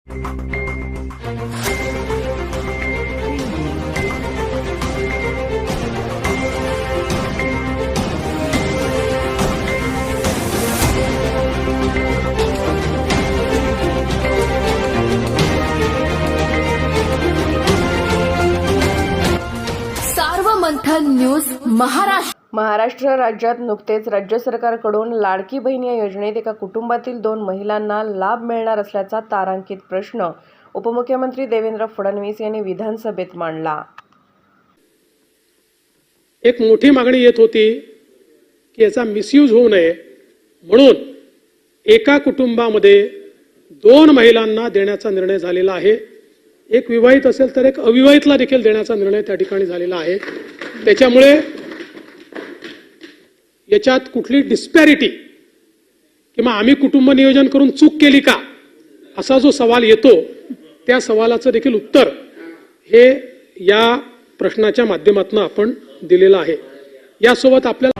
Sarvamanthan news Maharashtra राज्यात नुकतेच राज्य सरकारकडून लाडकी बहीण या योजनेत एका कुटुंबातील 2 महिलांना लाभ मिळणार असल्याचा तारांकित प्रश्न उपमुख्यमंत्री देवेंद्र फडणवीस यांनी विधानसभेत मांडला। एक मोठी मागणी येत होती की याचा मिसयूज होऊ नये म्हणून एका कुटुंबामध्ये 2 महिलांना देण्याचा निर्णय झालेला आहे। एक विवाहित असेल तर एक अविवाहितला देखील देण्याचा निर्णय त्या ठिकाणी झालेला आहे। त्याच्यामुळे याच्यात कुठली डिस्पॅरिटी किंवा आम्ही कुटुंब नियोजन करून चूक केली का असा जो सवाल येतो त्या सवालाचं देखील उत्तर हे या प्रश्नाच्या माध्यमातून आपण दिलेलं आहे। यासोबत आपल्याला